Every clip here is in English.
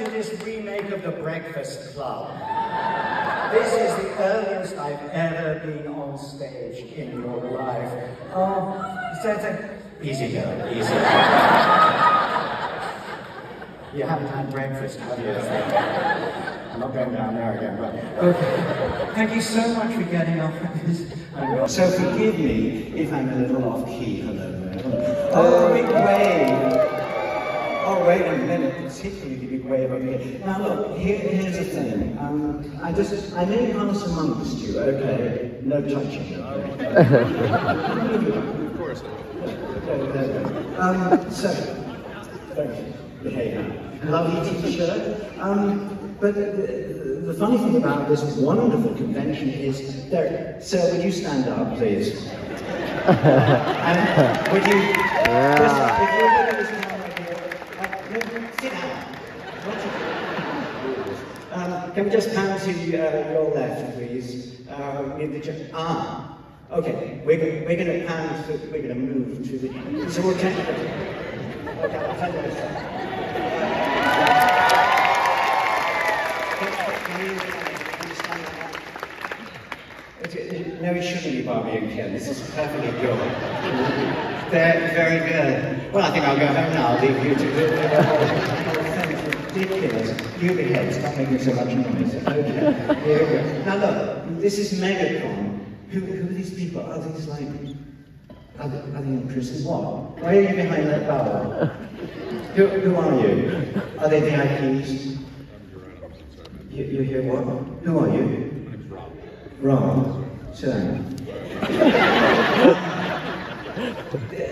to this remake of The Breakfast Club. This is the earliest I've ever been on stage in your life. Oh, easy girl, easy. You haven't had breakfast, have you? I'm not going down there again, but okay. Thank you so much for getting off this. So forgive me if I'm a little off key. Hello. Oh, big wave. Oh, wait a minute, particularly the big wave over here. Now look, here's the thing. I may pass amongst you, okay? No touching, okay? Of course. So, thank you. Behaviour. Lovely t-shirt. But the funny thing about this wonderful convention is, sir, would you stand up, please? And would you, just, if you're going to stand right here, sit down. Can we just pan to your left, please? Okay, we're going to pan, we're going to move to the, so we'll take it. Okay, I'll tell you this. No, it shouldn't be Barbie and Ken. This is perfectly good. Very good. Well, I think I'll go home now. I'll leave you to do it. Ridiculous. You behave. Stop making so much noise. Okay. Here we go. Now look, this is Megacon. Who are these people? Are these like... Are they in prison? What? Why are you behind that bar? Who are you? Are they VIPs? You hear what? Who are you? Rob. Turn.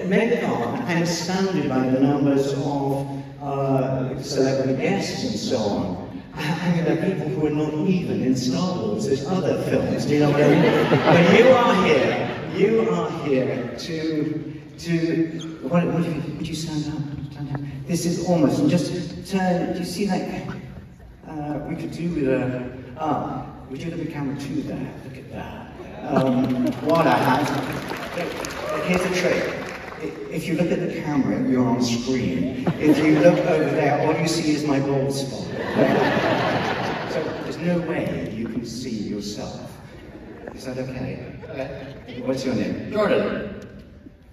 Megacon, I'm astounded by the numbers of celebrity guests and so on. I mean, there are people who are not even in Star Wars. There's other films, do you know what I mean? But you are here to would you stand up? Stand up. This is almost, just turn, do you see that? We could do with we do the camera too there, look at that. What I have, here's a trick. If you look at the camera, you're on screen. If you look over there, all you see is my bald spot. So there's no way you can see yourself. Is that okay? What's your name? Jordan.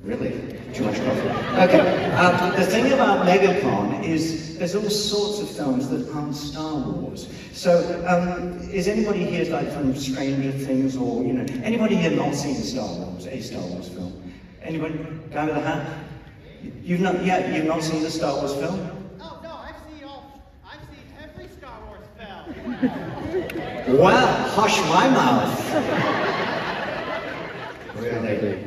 Really? Too much coffee. Okay. The thing about Megacon is there's all sorts of films that aren't Star Wars. So, is anybody here like from Stranger Things or, you know, anybody here not seen Star Wars, a Star Wars film? Anybody? Guy with a hat? You've not seen the Star Wars film? Oh no, I've seen every Star Wars film. Well, hush my mouth. Really?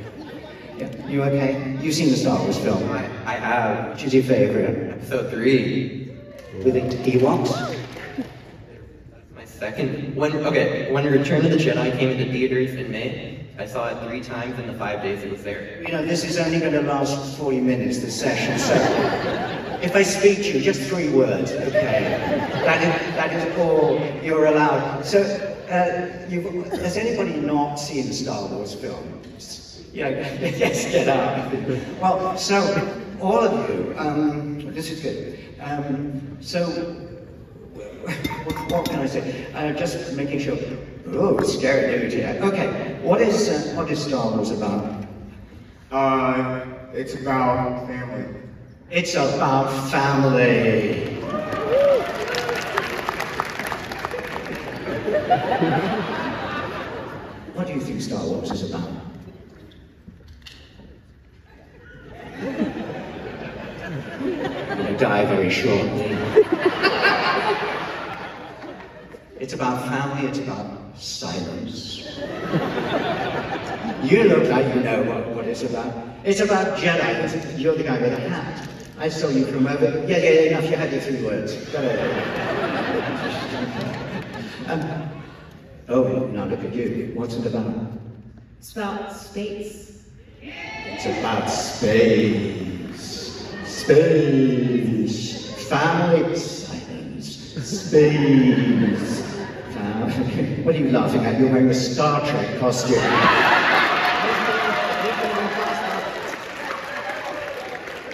Yeah. You okay? You've seen the Star Wars film? I have. Which is your favorite? Episode 3. With the Ewoks? My second. When Return of the Jedi came into theaters in May, I saw it 3 times in the 5 days it was there. You know, this is only going to last 40 minutes, this session, so if I speak to you, just 3 words, okay? That is all you're allowed. So, has anybody not seen the Star Wars film? Yeah, yes, get up. Well, so, all of you, this is good. So, what can I say? Just making sure. Oh, scary dude here. Okay, what is Star Wars about? It's about family. It's about family. What do you think Star Wars is about? I'm going to die very shortly. It's about family, it's about silence. You look like you know what it's about. It's about Jedi. You're the guy with the hat. I saw you from over. Yeah, enough. You had your 3 words. Got it. Oh, now look at you. What's it about? It's about space. It's about space. Space. Family, silence. Space. What are you laughing at? You're wearing a Star Trek costume.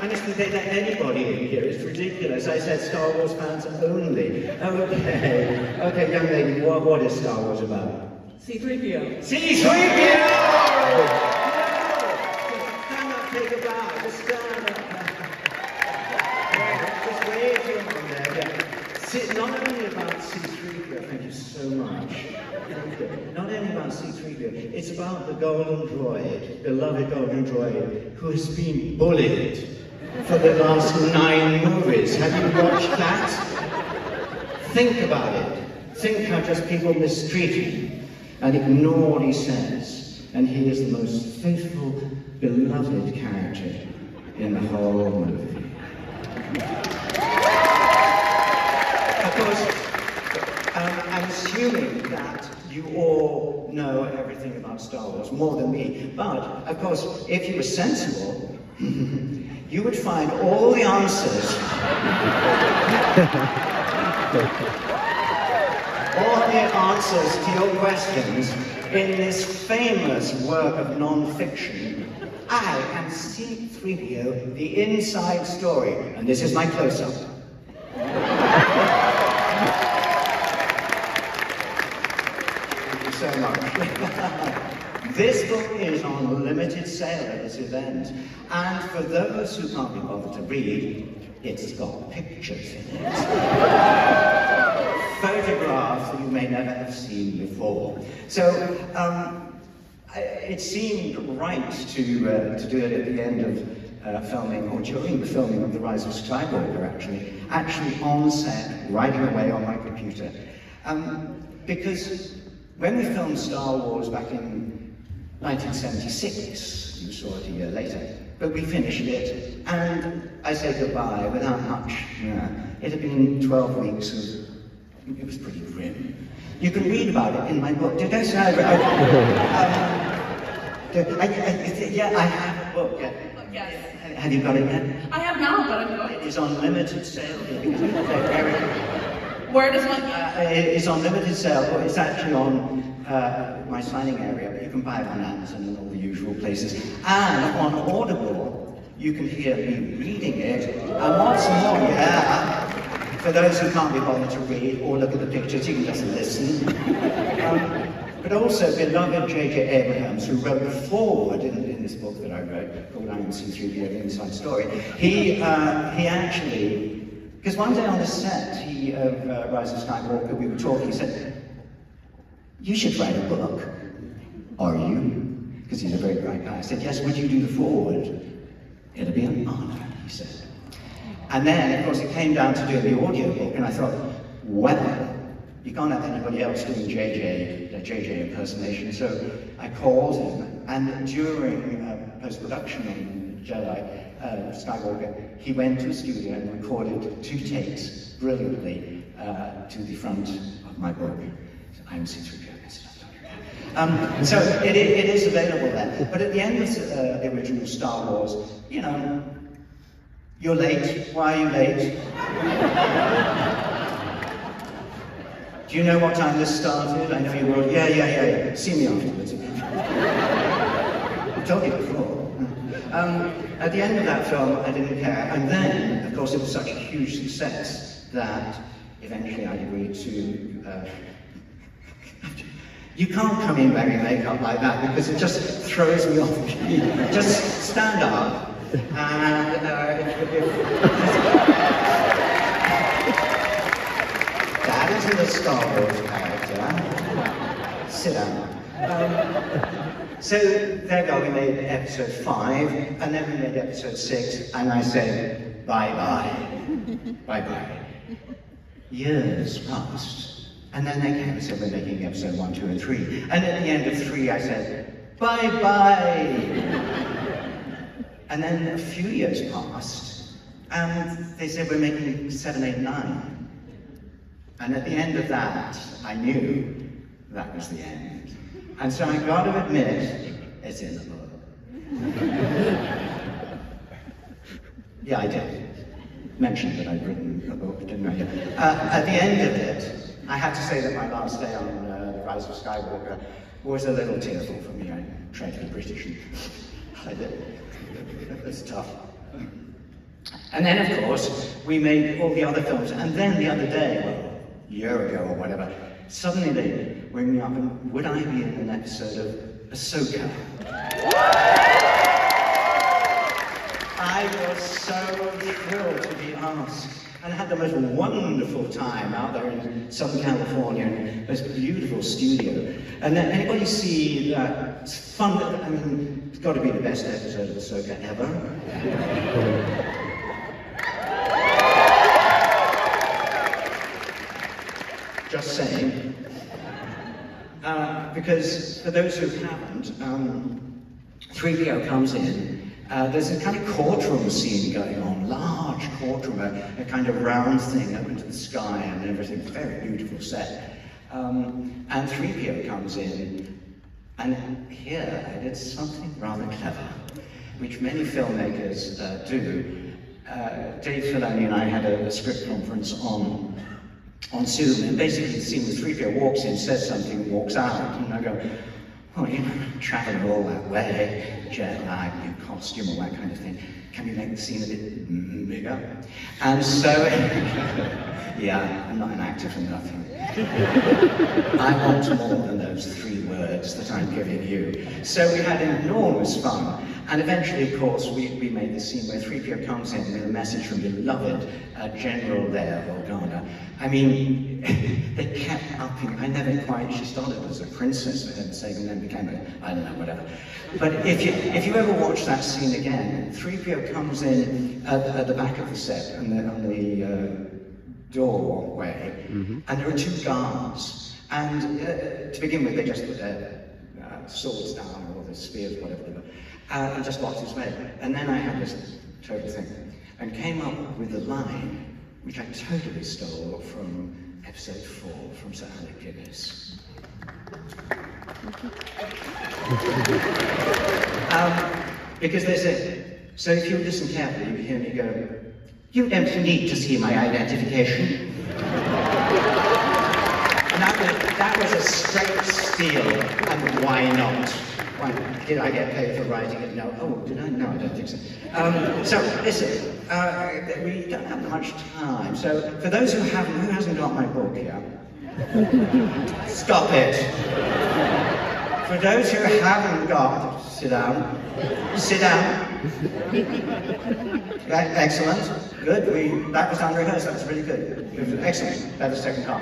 And it's to let anybody in here. It's ridiculous. I said Star Wars fans only. Okay, young lady, what is Star Wars about? C-3PO. C-3PO! Stand up, take a bow. Just stand up. Just wave to him from there. Yeah. Not only about C-3PO, thank you so much. Thank you. Not only about C-3PO, it's about the golden droid, beloved golden droid, who has been bullied for the last 9 movies. Have you watched that? Think about it. Think how just people mistreat him and ignore what he says. And he is the most faithful, beloved character in the whole movie. Of course, I'm assuming that you all know everything about Star Wars, more than me. But, of course, if you were sensible, you would find all the answers. All the answers to your questions in this famous work of non-fiction. I am C-3PO, the inside story. And this is my close-up. So much. This book is on limited sale at this event, and for those who can't be bothered to read, it's got pictures in it. Photographs that you may never have seen before. So it seemed right to do it at the end of filming, or during the filming of The Rise of Skywalker, actually on set, writing away on my computer. Because when we filmed Star Wars back in 1976, you saw it a year later, but we finished it, and I said goodbye without much. It had been 12 weeks of, it was pretty grim. You can read about it in my book. Did I say yeah, I have a book. Yes. Have you got it yet? I have not, but I'm going. It is on limited sale. Where does one? It's on limited sale, but it's actually on my signing area, but you can buy it on Amazon and all the usual places. And on Audible, you can hear me reading it. And what's more, for those who can't be bothered to read or look at the pictures, you can just listen. But also, beloved J.J. Abrams, who wrote the foreword in this book that I wrote, called I Am C-3PO, The Inside Story, he actually, because one day on the set of Rise of Skywalker, we were talking, he said, "You should write a book." "Are you?" Because he's a very bright guy. I said, "Yes, would you do the foreword?" "It'll be an honor," he said. And then, of course, it came down to doing the audiobook, and I thought, well, you can't have anybody else doing JJ impersonation, so I called him, and during post-production on Jedi Skywalker, he went to a studio and recorded 2 takes brilliantly to the front of my book. I Am C-3PO. So it is available there. But at the end of the original Star Wars, you know, you're late. Why are you late? Do you know what time this started? I know you will. Yeah. See me afterwards. I told you before. At the end of that film, I didn't care. And then, of course, it was such a huge success that eventually I agreed to... You can't come in wearing makeup like that because it just throws me off. Just stand up and that isn't a Star Wars character. Sit down. So there we go, we made episode 5, and then we made episode 6, and I said, bye-bye. Bye-bye. Years passed. And then they came and said, we're making episode 1, 2, and 3. And at the end of 3, I said, bye-bye. And then a few years passed, and they said, we're making 7, 8, 9. And at the end of that, I knew that was the end. And so I got to admit, it's in the book. Yeah, I did. Mentioned that I'd written a book, didn't I? At the end of it, I had to say that my last day on The Rise of Skywalker was a little tearful for me. I tried to be British and I did. It was tough. And then, of course, we made all the other films. And then the other day, well, a year ago or whatever, suddenly they ring me up and would I be in an episode of Ahsoka? I was so thrilled to be asked. And I had the most wonderful time out there in Southern California, in this beautiful studio. And then anybody see that? It's fun. I mean, it's got to be the best episode of Ahsoka ever. Just saying. Because for those who haven't, 3PO comes in. There's a kind of courtroom scene going on, large courtroom, a kind of round thing up into the sky and everything, very beautiful set. And 3PO comes in, and here I did something rather clever, which many filmmakers do. Dave Filoni and I had a script conference on Zoom, and basically the scene where 3PO walks in, says something, walks out, and I go, oh, you know, traveling all that way, jet lag, new costume, all that kind of thing. Can we make the scene a bit bigger? And so, yeah, I'm not an actor for nothing. I want more than those 3 words that I'm giving you. So we had enormous fun. And eventually, of course, we made the scene where 3PO comes in with a message from beloved General Leia Organa. I mean, they kept upping. I never quite, she started as a princess, for heaven's sake, and then became a, I don't know, whatever. But if you ever watch that scene again, 3PO comes in at the back of the set, on the doorway, and there are 2 guards. And to begin with, they just put their swords down, or their spears, whatever they were. And just lost his way. And then I had this total thing, and came up with a line which I totally stole from episode 4 from Sir Alec Guinness. Because there's so if you listen carefully, you hear me go, you don't need to see my identification. And that was a straight steal, and why not? Why, did I get paid for writing it? No. Oh, did I? No, I don't think so. So listen, we don't have much time. So for those who hasn't got my book here? Stop it. For those who haven't got, sit down. Sit down. Excellent. Good. That was unrehearsed. That was really good. Excellent. That was the second half.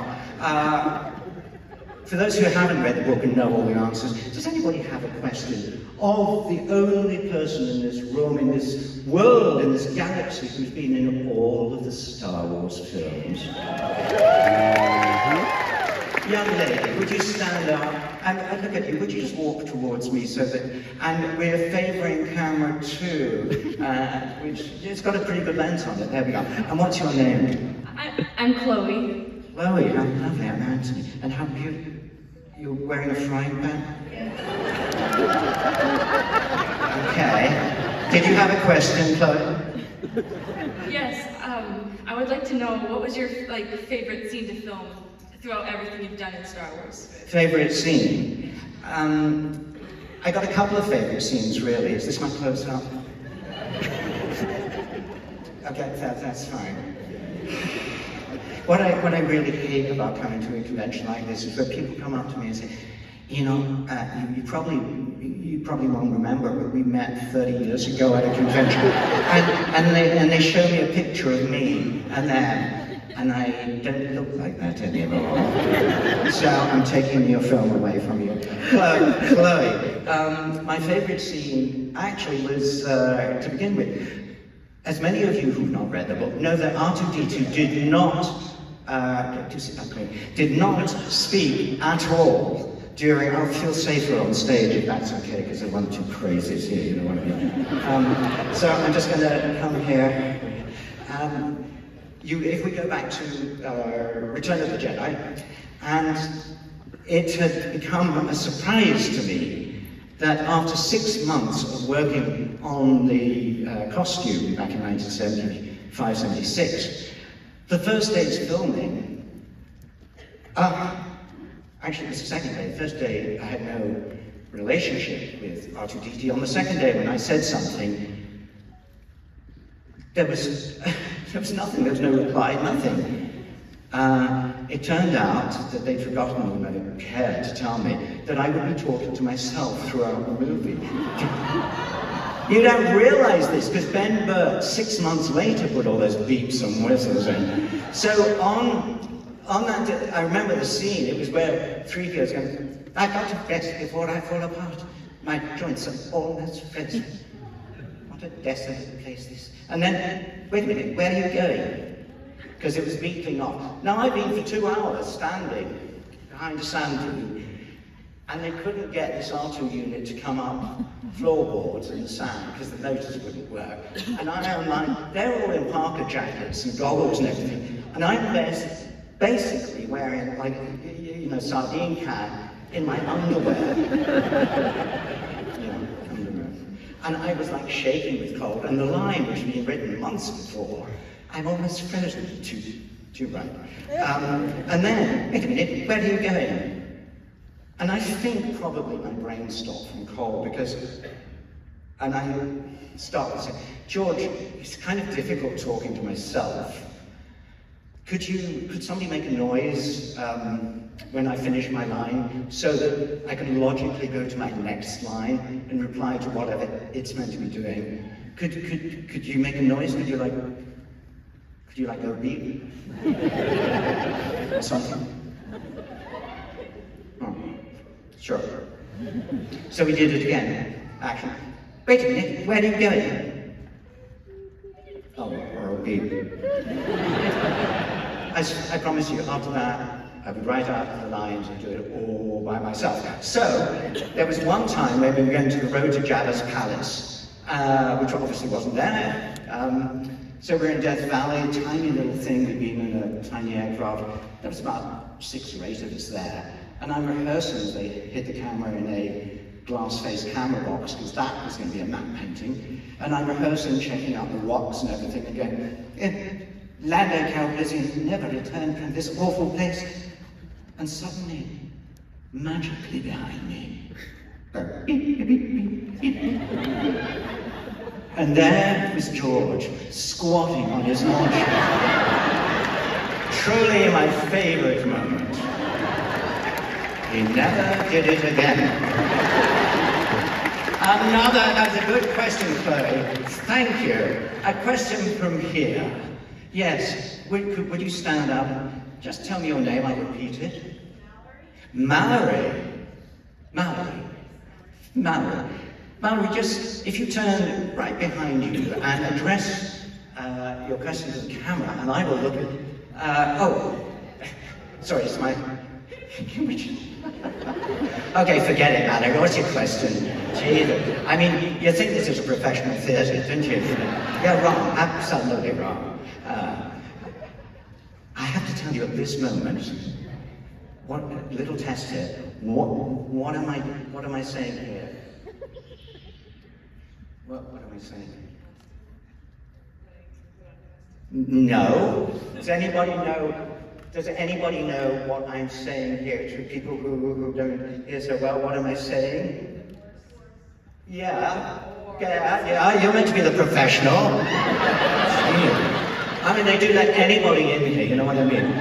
For those who haven't read the book and know all the answers, does anybody have a question of the only person in this room, in this world, in this galaxy, who's been in all of the Star Wars films? Young lady, would you stand up and look at you? Would you just walk towards me so that, and we're favouring camera 2, which it's got a pretty good lens on it. There we go. And what's your name? I'm Chloe. Chloe, how lovely. I'm Anthony. And how beautiful. You're wearing a frying pan? Okay. Did you have a question, Chloe? Yes, I would like to know, what was your favorite scene to film throughout everything you've done in Star Wars? Favorite scene? I got a couple of favorite scenes, really. Is this my close-up? Okay, that's fine. What I really hate about coming to a convention like this is where people come up to me and say, you know, you probably won't remember, but we met 30 years ago at a convention, and they show me a picture of me and them, and I don't look like that anymore. So I'm taking your film away from you. Chloe, my favorite scene actually was, to begin with, as many of you who've not read the book know that R2-D2 did not speak at all during, I'll feel safer on stage if that's okay, because there weren't 2 crazies here, you know what I mean? So I'm just going to come here. If we go back to Return of the Jedi, and it had become a surprise to me that after 6 months of working on the costume back in 1975-76, the first day's filming, actually it was the second day. The first day I had no relationship with R2-D2. On the second day when I said something, there was nothing, there was no reply, nothing. It turned out that they'd forgotten, or they cared to tell me, that I would be talking to myself throughout the movie. You don't realize this, because Ben Burt, 6 months later, put all those beeps and whistles in. So on that day, I remember the scene, it was where 3PO was going, "I've got to rest before I fall apart. My joints are almost frozen. What a desolate place this." And then, wait a minute, where are you going? Because it was beeping off. Now I've been for 2 hours standing behind a sand dune, and they couldn't get this R2 unit to come up floorboards in the sand because the motors wouldn't work. And I'm like, they're all in Parker jackets and goggles and everything, and I'm basically wearing, like, you know, sardine can in my underwear. Underwear. And I was like shaking with cold, and the line, which had been written months before, "I'm almost frozen," too bright. And then, wait a minute, where are you going? And I think probably my brain stopped from cold and I started saying, "George, it's kind of difficult talking to myself. Could somebody make a noise when I finish my line so that I can logically go to my next line and reply to whatever it's meant to be doing? Could you make a noise? Could you like go beep? Or something?" Oh, sure. So we did it again. Action. "Wait a minute, where are you going?" "Oh, or a beep." I promise you, after that, I would write out the lines and do it all by myself. So, there was one time where we were going to the road to Jabba's palace, which obviously wasn't there. So we're in Death Valley, a tiny little thing, we'd been in a tiny aircraft. There was about 6 or 8 of us there. And I'm rehearsing as they hid the camera in a glass-faced camera box, because that was going to be a matte painting. And I'm rehearsing, checking out the rocks and everything, and going, "Lando Calrissian never returned from this awful place." And suddenly, magically behind me, and there was George, squatting on his launch pad. Truly my favorite moment. He never did it again. That's a good question, Chloe. Thank you. A question from here. Yes, would you stand up? Just tell me your name, I'll repeat it. Mallory. Mallory. Mallory. Mallory, just, if you turn right behind you and address your question to the camera, and I will look at, sorry, it's my, okay, forget it, Mallory, what's your question? Jesus. I mean, you think this is a professional theatre, don't you? You're wrong, absolutely wrong. I have to tell you at this moment, what little test here, what am I saying here? What am I saying? No. Does anybody know what I'm saying here to people who don't hear so well? What am I saying? Yeah, you're meant to be the professional. I mean, they do let anybody in here, you know what I mean?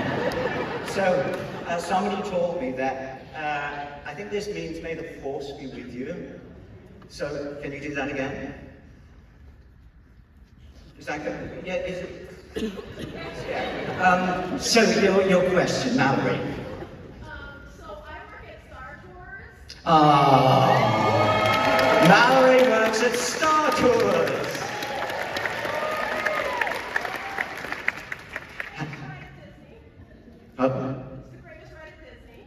So, somebody told me that, I think this means may the force be with you. So, can you do that again? Is that good? Yeah, is it? Yeah. So, your question, Mallory. So I work at Star Tours. Mallory works at Star Tours. It's the greatest ride at Disney.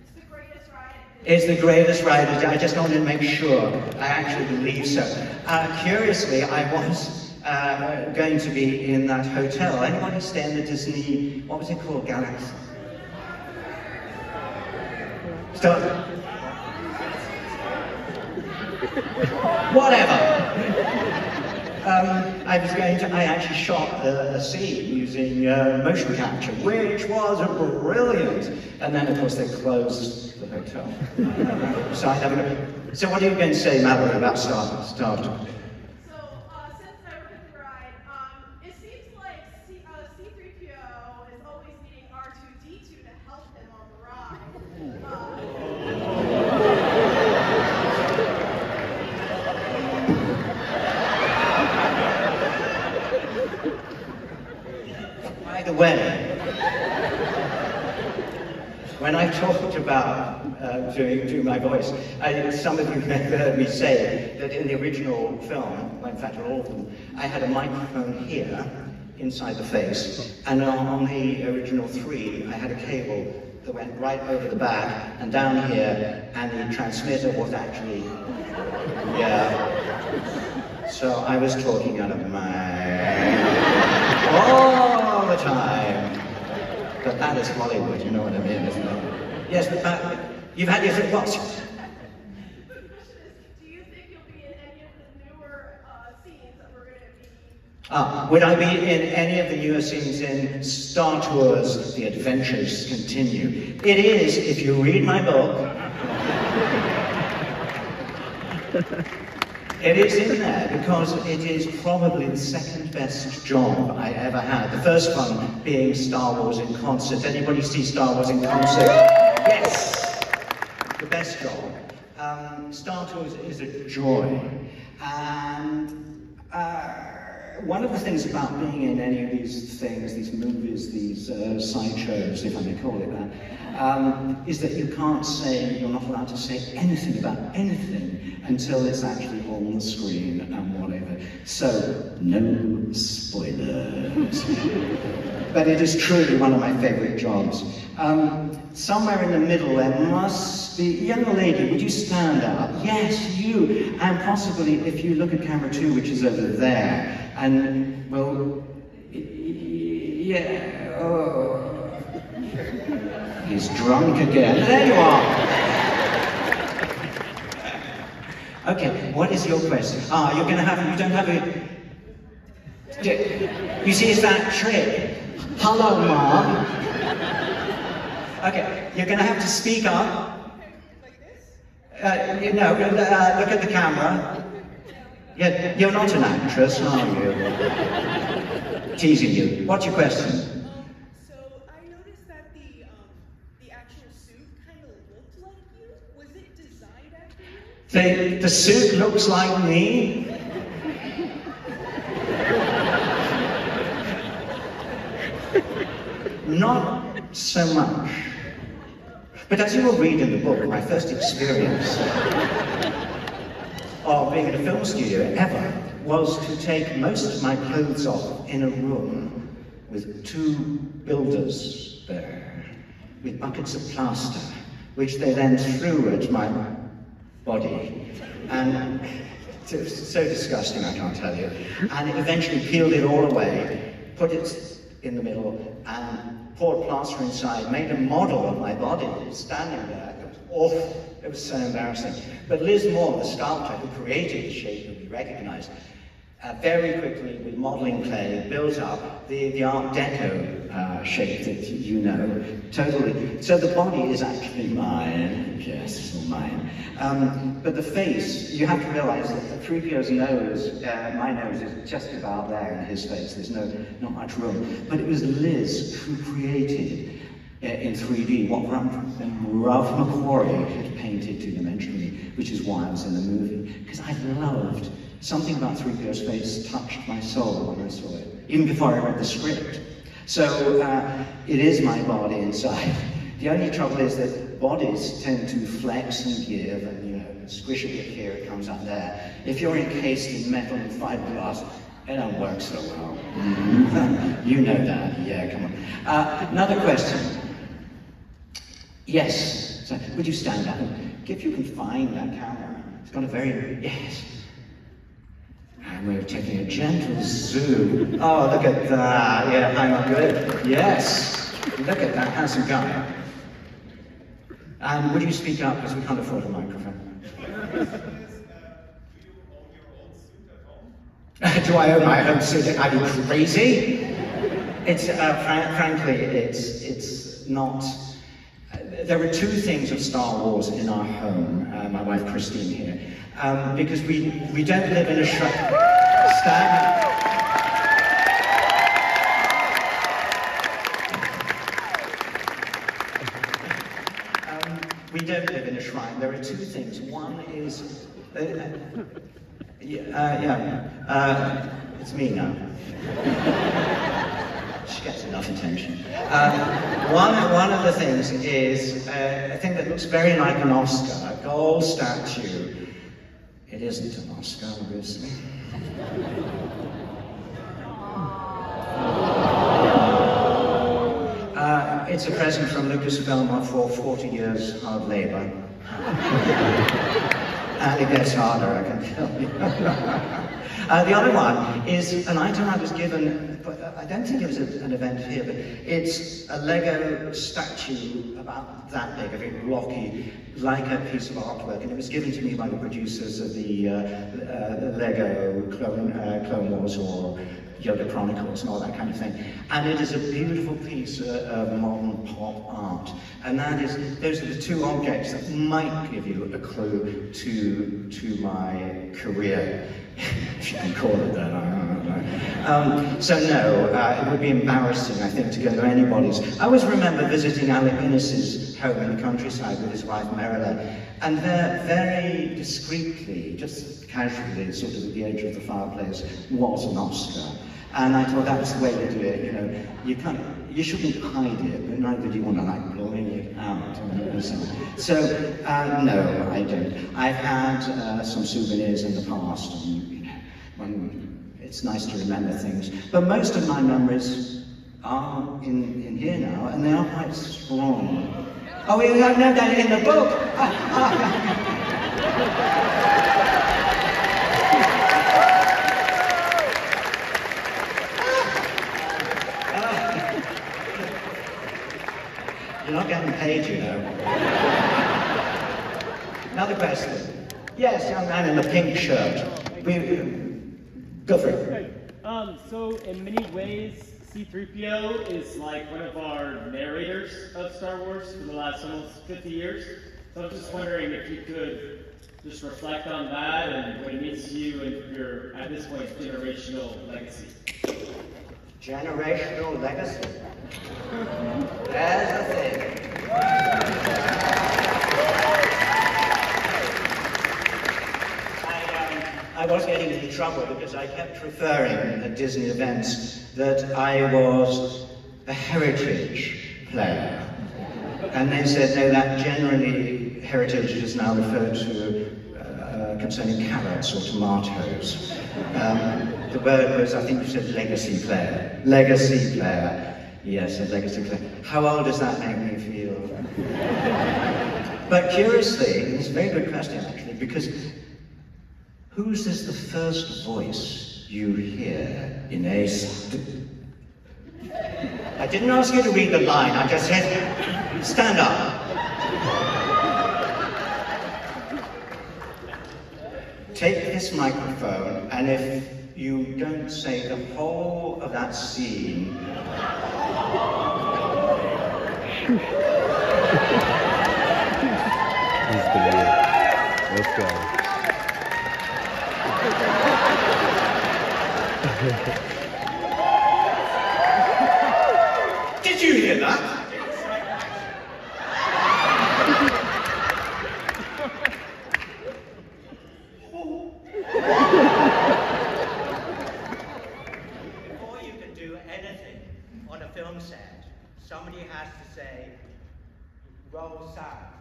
It's the greatest ride at Disney. Is the greatest ride. I just wanted to make sure. I actually believe so. Curiously, I was going to be in that hotel. Anybody stay in the Disney, what was it called, Galaxy? Stop. Whatever. I actually shot a scene using motion capture, which was brilliant. And then, of course, they closed the hotel. So what are you going to say, Mallory, about Star Tours? So By the way, when I talked about doing my voice, some of you may have heard me say that in the original film, well, in fact all of them, I had a microphone here, inside the face, and on the original 3, I had a cable that went right over the back and down here, and the transmitter was actually, yeah. So I was talking out of my all the time. But that is Hollywood, you know what I mean, isn't it? Yes, but you've had your what? The question is, do you think you'll be in any of the newer scenes that we're going to be? Would I be in any of the newer scenes in Star Tours, The Adventures Continue? It is, if you read my book. It is in there because it is probably the second best job I ever had. The first one being Star Wars in Concert. Anybody see Star Wars in Concert? Yes! The best job. Star Tours is a joy. And one of the things about being in any of these things, these movies, these sideshows, if I may call it that, is that you can't say, you're not allowed to say anything about anything until it's actually on the screen and whatever. So, no spoilers. But it is truly one of my favorite jobs. Somewhere in the middle there must be, young lady, would you stand up? Yes, you. And possibly if you look at camera 2, which is over there, and, well, yeah, oh. He's drunk again. There you are. Okay, what is your question? You're going to have, you don't have a... You see, it's that trick. Hello, Mom. Okay, you're going to have to speak up. Like this? Look at the camera. Yeah, you're not an actress, are you? Teasing you. What's your question? So I noticed that the actual suit kind of looked like you. Was it designed after you? The suit looks like me. Not so much. But as you will read in the book, my first experience of being in a film studio ever was to take most of my clothes off in a room with 2 builders there, with buckets of plaster, which they then threw at my body. And so disgusting, I can't tell you. And eventually peeled it all away, put it in the middle, and poured plaster inside, made a model of my body standing there. It was awful. It was so embarrassing. But Liz Moore, the sculptor who created the shape that we recognize, very quickly with modeling clay built up the Art Deco shape that you know, totally. So the body is actually mine, yes, it's all mine. But the face, you have to realize that the 3PO's nose, my nose is just about there in his face, there's not much room. But it was Liz who created in 3D what Ralph McQuarrie had painted two-dimensionally, which is why I was in the movie, because I loved something about 3PO's face touched my soul when I saw it, even before I read the script. So it is my body inside. The only trouble is that bodies tend to flex and give, and you know, squish a bit here, it comes up there. If you're encased in metal and fiberglass, it don't work so well. You know that, yeah, come on. Another question. Yes, so would you stand up? If you can find that camera, it's got a very, yes. And we're taking a gentle zoom. Oh, look at that. Yeah, I'm good. Yes. Look at that handsome guy. And would you speak up because we can't afford a microphone? Do I own my own suit? Are you crazy? It's frankly, it's not. There are 2 things of Star Wars in our home. My wife Christine here. Because we don't live in a we don't live in a shrine. There are 2 things. One is, it's me now. she gets enough attention. One of the things is a thing that looks very like an Oscar, a gold statue. It isn't an Oscar, obviously. It's a present from Lucasfilm for 40 years hard labor. And it gets harder, I can tell you. The other one is an item I was given, but I don't think it was an event here, but it's a Lego statue about that big, a very blocky, like a piece of artwork, and it was given to me by the producers of the Lego Clone Wars or Yoda Chronicles and all that kind of thing. And it is a beautiful piece of modern pop art. And those are the two objects that might give you a clue to my career. If you can call it that, I don't know. So no, it would be embarrassing, I think, to go to anybody's. I always remember visiting Alec Guinness's home in the countryside with his wife Merila, and there, very discreetly, just casually, sort of at the edge of the fireplace, was an Oscar. And I thought that was the way to do it, you know. You shouldn't hide it, but neither do you want to like blowing it out. So, no, I don't. I've had some souvenirs in the past, and you know, when it's nice to remember things. But most of my memories are in here now, and they are quite strong. Oh, you have no that in the book. You're not getting paid, you know. Another question. Yes, young man in the pink shirt. Go for it. So in many ways, C-3PO is like one of our narrators of Star Wars for the last almost 50 years. So I'm just wondering if you could just reflect on that and what it means to you and your, at this point, generational legacy. Generational legacy. There's the thing. I was getting into trouble because I kept referring at Disney events that I was a heritage player. And they said, no, that generally, heritage is now referred to concerning carrots or tomatoes. The word was, I think you said legacy player. Legacy player. Yes, a legacy player. How old does that make me feel? But curiously, it's a very good question actually, because whose is the first voice you hear in a... I didn't ask you to read the line, I just said, stand up. Take this microphone, and if you don't say the whole of that scene... Let's go. Did you hear that? Before you can do anything on a film set, somebody has to say, roll sound,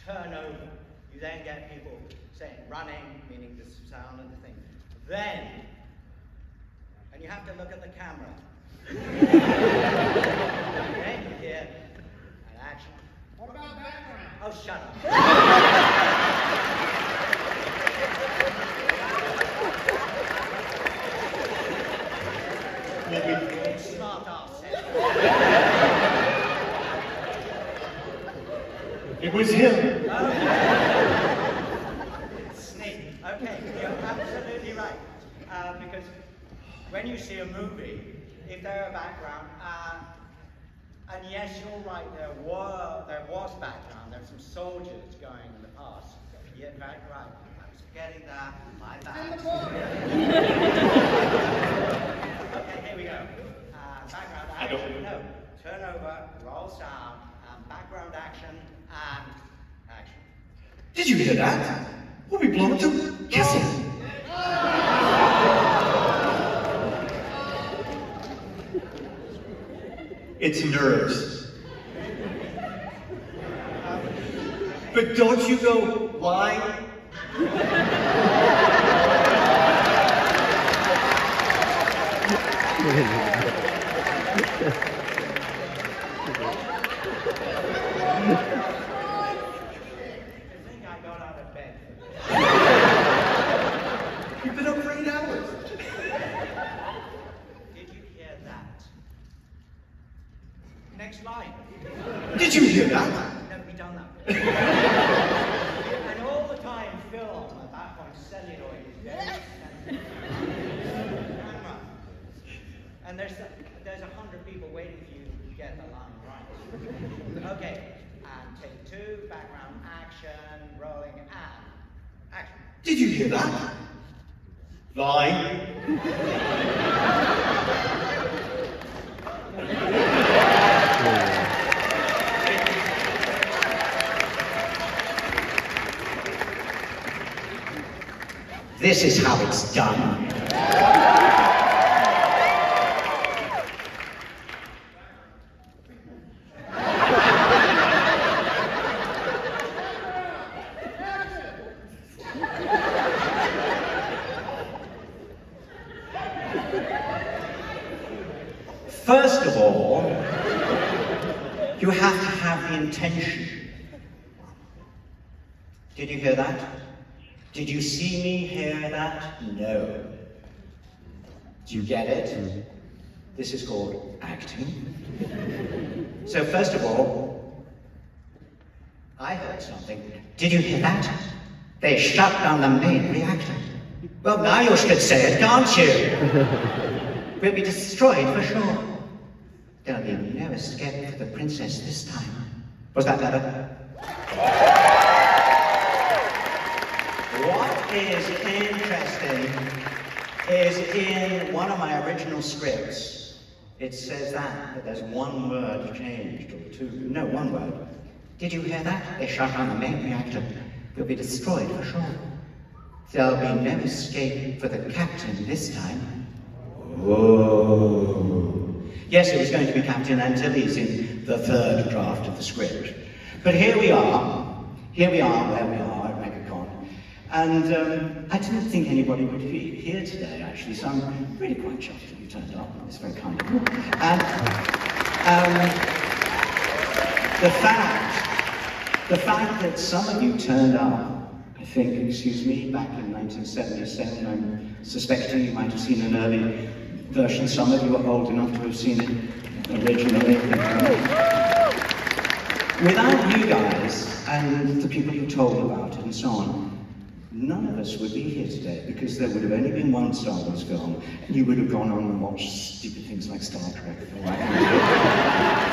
turn over. You then get people saying running, meaning the sound of the thing. Then, and you have to look at the camera. Then you hear an action. What about background? Oh, shut up. Smart ass. It was him. Snake. Okay, you're absolutely right. Because when you see a movie, if they're a background, and yes, you're right, there was background, there were some soldiers going in the past. Yeah, right. I was forgetting that, my bad. Okay, here we go. Background action, no, turn over, roll sound, background action, and action. Did you hear that? We'll be blown to kissing. It's nerves. But don't you go, why? You've been up for 8 hours. Did you hear that? Next line. Did you hear that? Never be done that. And all the time, film at that point, celluloid is very expensive. Camera. And there's 100 people waiting for you to get the line right. Okay. And take 2, background action, rolling, and action. Did you hear that? Line. This is how it's done. First of all, you have to have the intention. Did you hear that? Did you see me hear that? No. Do you get it? This is called acting. So first of all, I heard something. Did you hear that? They shut down the main reactor. Well, now you should say it, can't you? We'll be destroyed for sure. There'll be no escape for the princess this time. Was that better? What is interesting is in one of my original scripts, it says that there's one word changed, or 2, no, 1 word. Did you hear that? They shut down the main reactor. We'll be destroyed for sure. There'll be no escape for the captain this time. Whoa. Yes, it was going to be Captain Antilles in the 3rd draft of the script. But here we are where we are at Megacon. And I didn't think anybody would be here today, actually, so I'm really quite chuffed that you turned up. It's very kind of you. And the fact that some of you turned up, I think, excuse me, back in 1977, I'm suspecting you might have seen an early version. Some of you are old enough to have seen it originally. Without you guys and the people you told about it and so on, none of us would be here today because there would have only been one Star Wars film and you would have gone on and watched stupid things like Star Trek.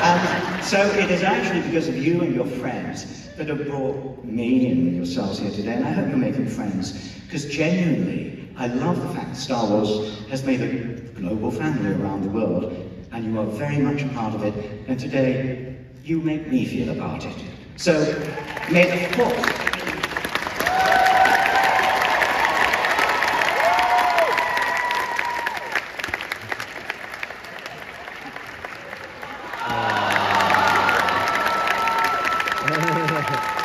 And so it is actually because of you and your friends that have brought me and yourselves here today, and I hope you're making friends, because genuinely, I love the fact that Star Wars has made a global family around the world, and you are very much a part of it, and today, you make me feel about it. So, may the Force Ha ha ha.